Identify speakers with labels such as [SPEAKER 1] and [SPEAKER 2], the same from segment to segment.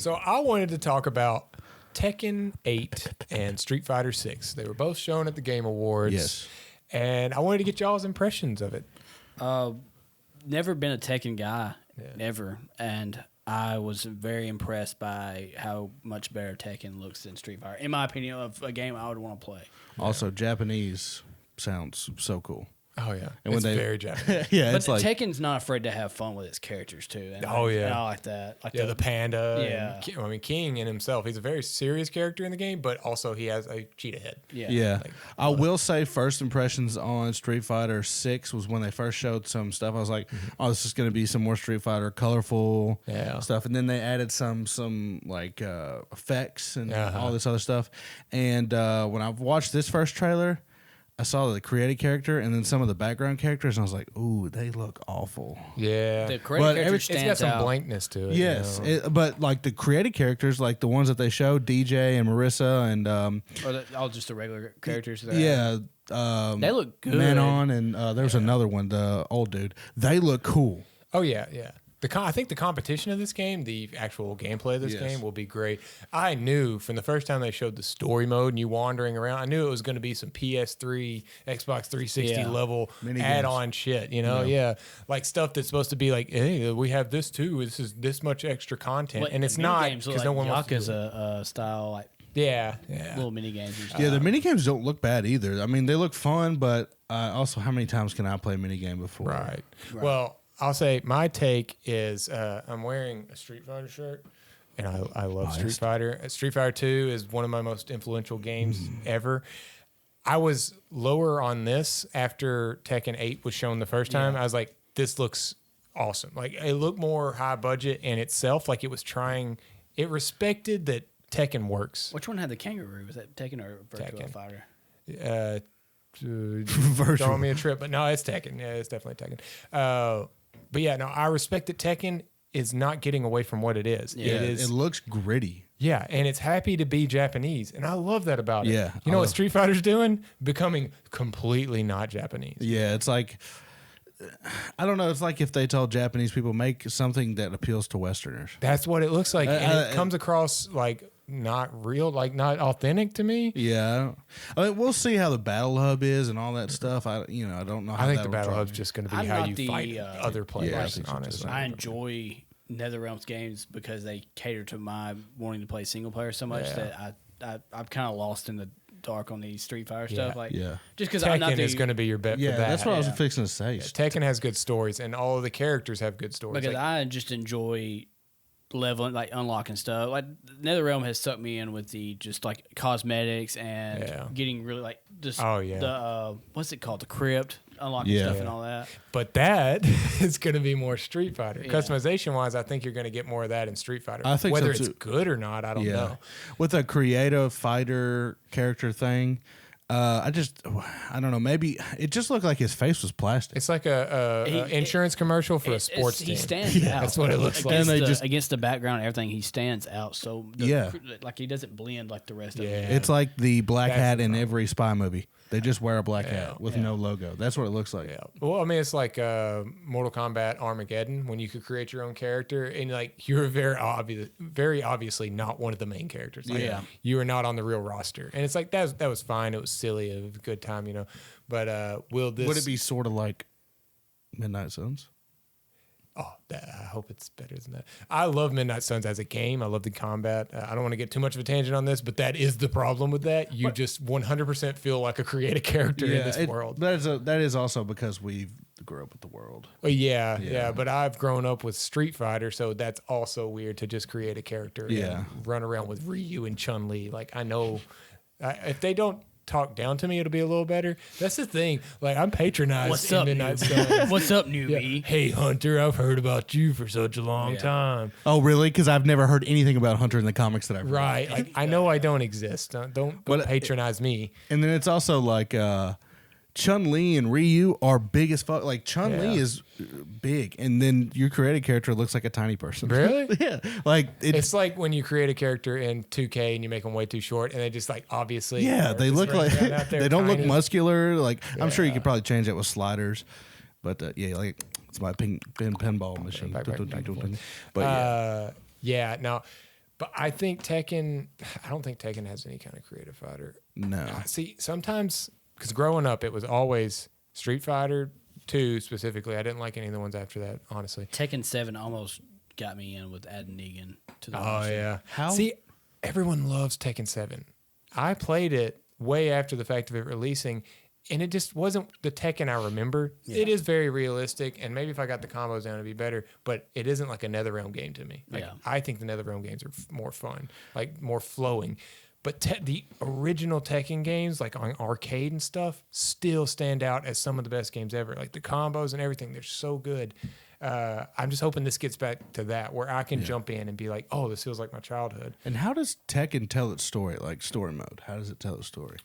[SPEAKER 1] So I wanted to talk about Tekken 8 and Street Fighter 6. They were both shown at the Game Awards.
[SPEAKER 2] Yes.
[SPEAKER 1] And I wanted to get y'all's impressions of it.
[SPEAKER 3] Never been a Tekken guy,
[SPEAKER 1] Yeah.
[SPEAKER 3] never. And I was very impressed by how much better Tekken looks than Street Fighter. In my opinion, of a game I would want to play.
[SPEAKER 2] Also, Japanese sounds so cool.
[SPEAKER 1] Oh, yeah.
[SPEAKER 2] And
[SPEAKER 1] It's
[SPEAKER 2] when they-
[SPEAKER 1] very Japanese.
[SPEAKER 2] Yeah,
[SPEAKER 3] But
[SPEAKER 2] it's like
[SPEAKER 3] Tekken's not afraid to have fun with its characters, too. And
[SPEAKER 1] Oh, yeah.
[SPEAKER 3] and I like that. Like
[SPEAKER 1] Yeah, the panda.
[SPEAKER 3] Yeah.
[SPEAKER 1] I mean, King in himself, he's a very serious character in the game, but also he has a cheetah head.
[SPEAKER 2] Yeah,
[SPEAKER 1] Like,
[SPEAKER 2] I will say first impressions on Street Fighter 6 was when they first showed some stuff. I was like, oh, this is going to be some more Street Fighter colorful
[SPEAKER 1] Yeah.
[SPEAKER 2] stuff. And then they added some like effects and all this other stuff. And when I watched this first trailer, I saw the created character and then some of the background characters, and I was like, ooh, they look awful.
[SPEAKER 1] Yeah.
[SPEAKER 3] The
[SPEAKER 2] But
[SPEAKER 3] creative character
[SPEAKER 1] It's got
[SPEAKER 3] stands
[SPEAKER 1] some
[SPEAKER 3] out.
[SPEAKER 1] blankness to it.
[SPEAKER 2] Yes,
[SPEAKER 1] you know?
[SPEAKER 2] but like the created characters, like the ones that they showed, DJ and Marissa and
[SPEAKER 3] Or all just the regular characters. That
[SPEAKER 2] yeah,
[SPEAKER 3] They look good.
[SPEAKER 2] Manon and there was another one, the old dude. They look cool.
[SPEAKER 1] Oh, yeah, yeah. I think the competition of this game, the actual gameplay of this
[SPEAKER 2] Yes.
[SPEAKER 1] game will be great. I knew from the first time they showed the story mode and you wandering around, I knew it was going to be some PS3, Xbox 360
[SPEAKER 3] Yeah.
[SPEAKER 2] Mini games.
[SPEAKER 1] add-on shit, you know? Yeah. Like stuff that's supposed to be like, hey, we have this too. This is this much extra content.
[SPEAKER 3] But
[SPEAKER 1] and it's
[SPEAKER 3] the
[SPEAKER 1] not
[SPEAKER 3] mini-games look
[SPEAKER 1] because no one wants to do it.
[SPEAKER 3] Yakuza style, like
[SPEAKER 1] Yeah.
[SPEAKER 3] little mini games and stuff.
[SPEAKER 2] Yeah, the mini games don't look bad either. I mean, they look fun, but also, how many times can I play a mini game before?
[SPEAKER 1] Right. Well, I'll say my take is I'm wearing a Street Fighter shirt, and I love Street Fighter. Street Fighter 2 is one of my most influential games ever. I was lower on this after Tekken 8 was shown the first time. I was like, this looks awesome. Like, it looked more high budget in itself. Like, it respected that Tekken works.
[SPEAKER 3] Which one had the kangaroo? Was that Tekken or Virtua
[SPEAKER 1] Tekken.
[SPEAKER 3] Fighter?
[SPEAKER 1] Throwing me a trip, but no, it's Tekken. Yeah, it's definitely Tekken. But yeah, no, I respect that Tekken is not getting away from what it is.
[SPEAKER 2] Yeah,
[SPEAKER 1] It is.
[SPEAKER 2] it looks gritty.
[SPEAKER 1] Yeah, and it's happy to be Japanese, and I love that about it.
[SPEAKER 2] Yeah,
[SPEAKER 1] you know
[SPEAKER 2] I
[SPEAKER 1] what
[SPEAKER 2] love-
[SPEAKER 1] Street Fighter's doing? Becoming completely not Japanese.
[SPEAKER 2] Yeah, it's like, I don't know. It's like if they told Japanese people, make something that appeals to Westerners.
[SPEAKER 1] That's what it looks like, and it comes across like not real, like not authentic to me.
[SPEAKER 2] Yeah, I mean, we'll see how the battle hub is and all that stuff. I don't know. How
[SPEAKER 1] I think
[SPEAKER 2] that
[SPEAKER 1] the
[SPEAKER 2] will
[SPEAKER 1] battle
[SPEAKER 2] drive
[SPEAKER 1] hub's
[SPEAKER 2] me.
[SPEAKER 1] just going to be
[SPEAKER 3] I'm
[SPEAKER 1] how
[SPEAKER 3] not
[SPEAKER 1] you
[SPEAKER 3] the,
[SPEAKER 1] fight other players.
[SPEAKER 2] I think so too.
[SPEAKER 1] Honestly,
[SPEAKER 3] I enjoy NetherRealm's games because they cater to my wanting to play single player so much that I'm kind of lost in the dark on the Street Fighter stuff. Like,
[SPEAKER 2] Yeah.
[SPEAKER 3] just because I'm not
[SPEAKER 1] Tekken is going to be your bet
[SPEAKER 2] Yeah,
[SPEAKER 1] for that.
[SPEAKER 2] that's what I was fixing to say.
[SPEAKER 1] Tekken has good stories, and all of the characters have good stories.
[SPEAKER 3] because
[SPEAKER 1] Like,
[SPEAKER 3] I just enjoy leveling, like unlocking stuff. Like NetherRealm has sucked me in with the just like cosmetics and getting really like just the what's it called, the crypt, unlocking stuff and all that.
[SPEAKER 1] but that is going to be more Street Fighter. Customization wise, I think you're going to get more of that in Street Fighter.
[SPEAKER 2] I think
[SPEAKER 1] whether
[SPEAKER 2] so,
[SPEAKER 1] it's
[SPEAKER 2] too.
[SPEAKER 1] good or not, I don't know.
[SPEAKER 2] With a creative fighter character thing, I don't know. Maybe it just looked like his face was plastic.
[SPEAKER 1] It's like a insurance commercial for a sports team.
[SPEAKER 3] He stands out.
[SPEAKER 1] That's what it looks like.
[SPEAKER 3] Against
[SPEAKER 2] And they
[SPEAKER 3] the,
[SPEAKER 2] just-
[SPEAKER 3] against the background and everything, he stands out. So like he doesn't blend like the rest of it.
[SPEAKER 2] It's like the black
[SPEAKER 1] That's
[SPEAKER 2] hat
[SPEAKER 1] the
[SPEAKER 2] in
[SPEAKER 1] problem.
[SPEAKER 2] every spy movie. They just wear a black hat with no logo. That's what it looks like.
[SPEAKER 1] Yeah. Well, I mean, it's like Mortal Kombat Armageddon when you could create your own character, and like you're very obviously not one of the main characters. Like, you are not on the real roster, and it's like that was fine. It was silly. It was a good time, you know. But would
[SPEAKER 2] it be sort of like Midnight Suns?
[SPEAKER 1] Oh, I hope it's better than that. I love Midnight Suns as a game. I love the combat. I don't want to get too much of a tangent on this, but that is the problem with that. You just 100% feel like a creative character in this world.
[SPEAKER 2] That is also because we grew up with the world.
[SPEAKER 1] Oh, yeah. But I've grown up with Street Fighter, so that's also weird to just create a character and run around with Ryu and Chun-Li. Like, I know if they don't talk down to me, it'll be a little better. That's the thing. Like, I'm patronized.
[SPEAKER 3] What's
[SPEAKER 1] in
[SPEAKER 3] up,
[SPEAKER 1] Midnight
[SPEAKER 3] newbie?
[SPEAKER 1] Suns.
[SPEAKER 3] What's up,
[SPEAKER 1] Yeah.
[SPEAKER 3] newbie?
[SPEAKER 1] Hey, Hunter, I've heard about you for such a long time.
[SPEAKER 2] Oh, really? Because I've never heard anything about Hunter in the comics that I've read.
[SPEAKER 1] Right. Like, I know I don't exist. Don't patronize me.
[SPEAKER 2] And then it's also like Chun-Li and Ryu are big as fuck. Like, Chun-Li is big, and then your created character looks like a tiny person.
[SPEAKER 1] Really?
[SPEAKER 2] Yeah. Like,
[SPEAKER 1] It's like when you create a character in 2K and you make them way too short, and they just like obviously.
[SPEAKER 2] they look like
[SPEAKER 1] out there
[SPEAKER 2] they don't look
[SPEAKER 1] tiny.
[SPEAKER 2] muscular. Like, I'm sure you could probably change that with sliders, but like it's my pinball machine. But
[SPEAKER 1] Yeah. Now, But I think Tekken. I don't think Tekken has any kind of creative fighter.
[SPEAKER 2] No.
[SPEAKER 1] See, sometimes because growing up, it was always Street Fighter 2 specifically. I didn't like any of the ones after that, honestly.
[SPEAKER 3] Tekken 7 almost got me in with adding Negan to the
[SPEAKER 1] Oh
[SPEAKER 3] roster.
[SPEAKER 1] yeah.
[SPEAKER 2] How?
[SPEAKER 1] See, everyone loves Tekken 7. I played it way after the fact of it releasing, and it just wasn't the Tekken I remember. Yeah. It is very realistic, and maybe if I got the combos down, it'd be better. But it isn't like a NetherRealm game to me. Like, I think the NetherRealm games are more fun, like more flowing. But the original Tekken games, like on arcade and stuff, still stand out as some of the best games ever. Like the combos and everything, they're so good. I'm just hoping this gets back to that, where I can jump in and be like, oh, this feels like my childhood.
[SPEAKER 2] And how does Tekken tell its story, like story mode? How does it tell its story?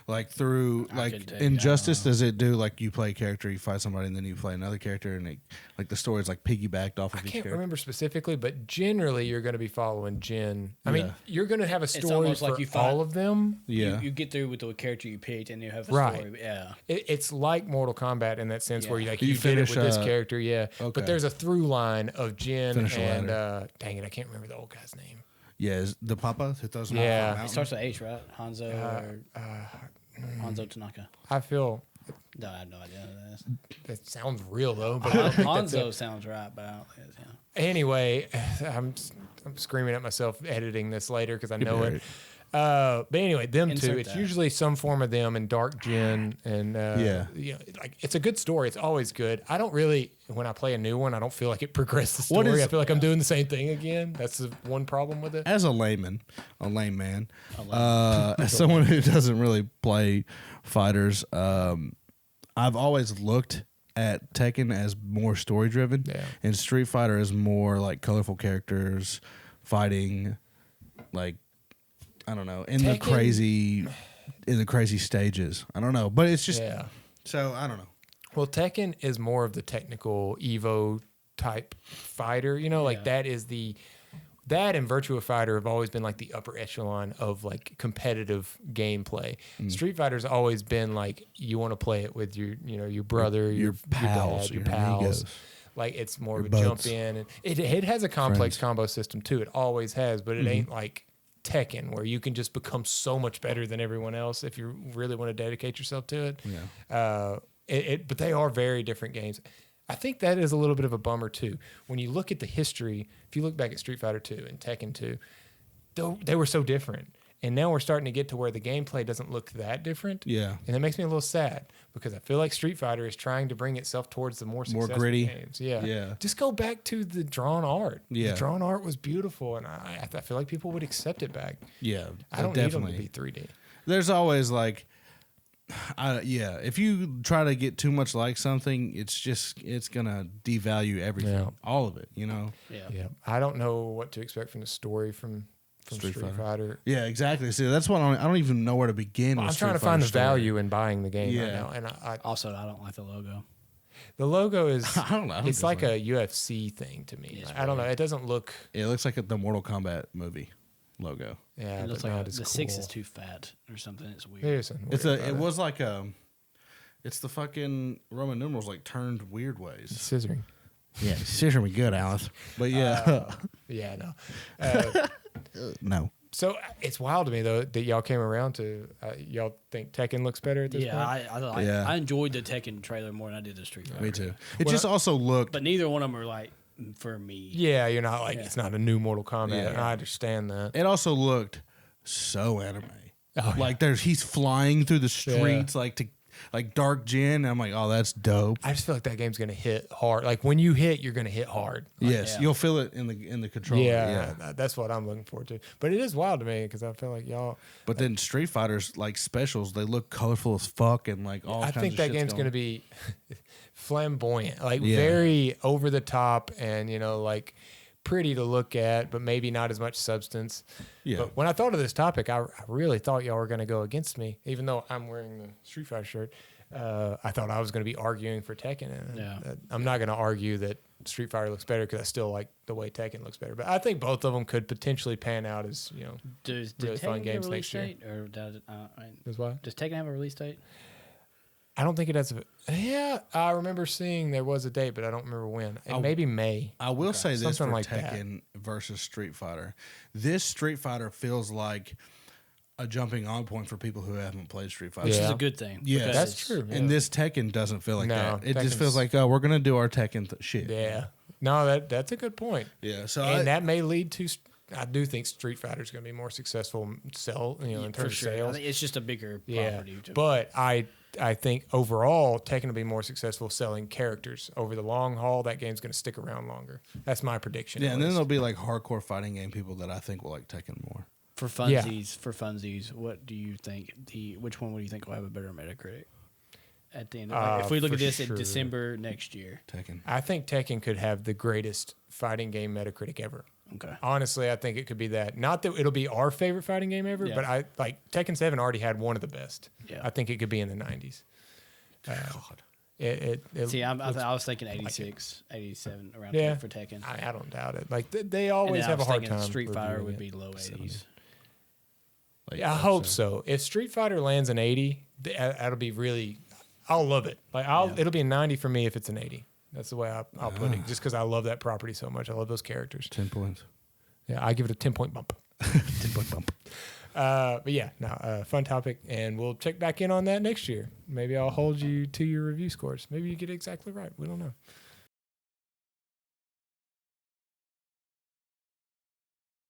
[SPEAKER 2] Like through, like Injustice, does it do like you play a character, you fight somebody, and then you play another character, and like the story is like piggybacked off of each character? I can't
[SPEAKER 1] remember specifically, but generally you're going to be following Jin. I mean, you're going to have a story for like all of them.
[SPEAKER 2] Yeah.
[SPEAKER 3] You get through with the character you picked, and you have a story. Yeah.
[SPEAKER 1] It's like Mortal Kombat in that sense, where you did it with this character, okay. But there's a through line of Jin and dang it, I can't remember the old guy's name.
[SPEAKER 2] Yeah, is the Papa who throws him
[SPEAKER 3] it starts with H, right? Hanzo Tanaka.
[SPEAKER 1] I feel.
[SPEAKER 3] No, I have no idea who that is.
[SPEAKER 1] It sounds real though, but
[SPEAKER 3] Hanzo sounds right, but I don't think it's him.
[SPEAKER 1] Anyway, I'm screaming at myself editing this later because I know it. But anyway, them two. It's usually some form of them and Dark Jin, and like it's a good story. It's always good. I don't really, when I play a new one, I don't feel like it progressed the story. I feel like I'm doing the same thing again. That's the one problem with it.
[SPEAKER 2] As a lame man, as someone who doesn't really play fighters, I've always looked at Tekken as more story driven, and Street Fighter is more like colorful characters fighting, like. I don't know, in the crazy stages. I don't know, but it's just so I don't know.
[SPEAKER 1] Well, Tekken is more of the technical Evo type fighter. You know, like that and Virtua Fighter have always been like the upper echelon of like competitive gameplay. Street Fighter's always been like you want to play it with your brother, your pals, your pals. Amigos. Like it's more of a jump in, and it has a complex combo system too. It always has, but it ain't like Tekken, where you can just become so much better than everyone else if you really want to dedicate yourself to it. But they are very different games. I think that is a little bit of a bummer too. When you look at the history, if you look back at Street Fighter 2 and Tekken 2, they were so different. And now we're starting to get to where the gameplay doesn't look that different. Yeah. And that makes me a little sad because I feel like Street Fighter is trying to bring itself towards the more successful
[SPEAKER 2] gritty
[SPEAKER 1] games. Yeah. Just go back to the drawn art. Yeah. The drawn art was beautiful, and I feel like people would accept it back.
[SPEAKER 2] Yeah.
[SPEAKER 1] I don't need them to be 3D.
[SPEAKER 2] There's always like, if you try to get too much like something, it's going to devalue everything. All of it, Yeah.
[SPEAKER 1] I don't know what to expect from the story from Street Fighter.
[SPEAKER 2] Yeah, exactly. See, that's what I don't even know where to begin.
[SPEAKER 1] Well, I'm trying to find the value in buying the game right now, and I
[SPEAKER 3] don't like the logo.
[SPEAKER 1] The logo is
[SPEAKER 2] I don't know.
[SPEAKER 1] It's like a UFC thing to me. I don't know. It doesn't look.
[SPEAKER 2] It looks like the Mortal Kombat movie logo.
[SPEAKER 3] Yeah, it looks like the 6 is too fat or something. It's weird.
[SPEAKER 2] It's the fucking Roman numerals like turned weird ways.
[SPEAKER 1] Scissoring.
[SPEAKER 2] Yeah, scissor me good, Alice. But no. No.
[SPEAKER 1] So it's wild to me though that y'all came around to y'all think Tekken looks better at this point.
[SPEAKER 3] I enjoyed the Tekken trailer more than I did the Street Fighter.
[SPEAKER 2] Me too. It just also looked,
[SPEAKER 3] but neither one of them are like for me.
[SPEAKER 1] Yeah, you're not like it's not a new Mortal Kombat. Yeah. I understand that.
[SPEAKER 2] It also looked so anime. Like he's flying through the streets like Dark Jin. I'm like, oh, that's dope.
[SPEAKER 1] I just feel like that game's gonna hit hard. Like when you hit, you're gonna hit hard.
[SPEAKER 2] Yes, you'll feel it in the controller.
[SPEAKER 1] Yeah, that's what I'm looking forward to. But it is wild to me because I feel like y'all.
[SPEAKER 2] But then Street Fighters like specials, they look colorful as fuck and like all.
[SPEAKER 1] I think that game's gonna be flamboyant, like very over the top, and like pretty to look at, but maybe not as much substance. Yeah. But when I thought of this topic, I really thought y'all were going to go against me, even though I'm wearing the Street Fighter shirt. I thought I was going to be arguing for Tekken. And I'm not going to argue that Street Fighter looks better because I still like the way Tekken looks better. But I think both of them could potentially pan out as
[SPEAKER 3] really fun games next year. Or does
[SPEAKER 1] what?
[SPEAKER 3] Does Tekken have a release date?
[SPEAKER 1] I don't think it has. Yeah, I remember seeing there was a date, but I don't remember when. Maybe May.
[SPEAKER 2] I will say this for
[SPEAKER 1] like
[SPEAKER 2] Tekken versus Street Fighter. This Street Fighter feels like a jumping on point for people who haven't played Street Fighter.
[SPEAKER 3] Which is a good thing.
[SPEAKER 2] Yeah,
[SPEAKER 1] that's true.
[SPEAKER 2] And this Tekken doesn't feel like that. It just feels like, we're going to do our Tekken shit.
[SPEAKER 1] Yeah. No, that's a good point.
[SPEAKER 2] Yeah.
[SPEAKER 1] That may lead to. I do think Street Fighter is going to be more successful in terms of sales.
[SPEAKER 3] I think it's just a bigger property.
[SPEAKER 1] But I think overall, Tekken will be more successful selling characters over the long haul. That game's going to stick around longer. That's my prediction.
[SPEAKER 2] Yeah, and then there'll be like hardcore fighting game people that I think will like Tekken more.
[SPEAKER 3] For funsies, what do you think? Which one would you think will have a better Metacritic at the end? If we look at this in December next year,
[SPEAKER 2] Tekken.
[SPEAKER 1] I think Tekken could have the greatest fighting game Metacritic ever.
[SPEAKER 3] Okay.
[SPEAKER 1] Honestly, I think it could be that. Not that it'll be our favorite fighting game ever, but I like Tekken 7 already had one of the best.
[SPEAKER 3] Yeah.
[SPEAKER 1] I think it could be in the 90s.
[SPEAKER 2] God.
[SPEAKER 3] I was thinking 86, 87 around there for Tekken.
[SPEAKER 1] I don't doubt it. Like they always have a hard time.
[SPEAKER 3] Street Fighter would be low 80s.
[SPEAKER 1] I hope so. If Street Fighter lands an 80, that'll be really. I'll love it. Like it'll be a 90 for me if it's an 80. That's the way I'll put it. Just because I love that property so much, I love those characters.
[SPEAKER 2] 10 points.
[SPEAKER 1] Yeah, I give it a 10-point bump.
[SPEAKER 2] 10-point bump.
[SPEAKER 1] But yeah, fun topic, and we'll check back in on that next year. Maybe I'll hold you to your review scores. Maybe you get it exactly right. We don't know.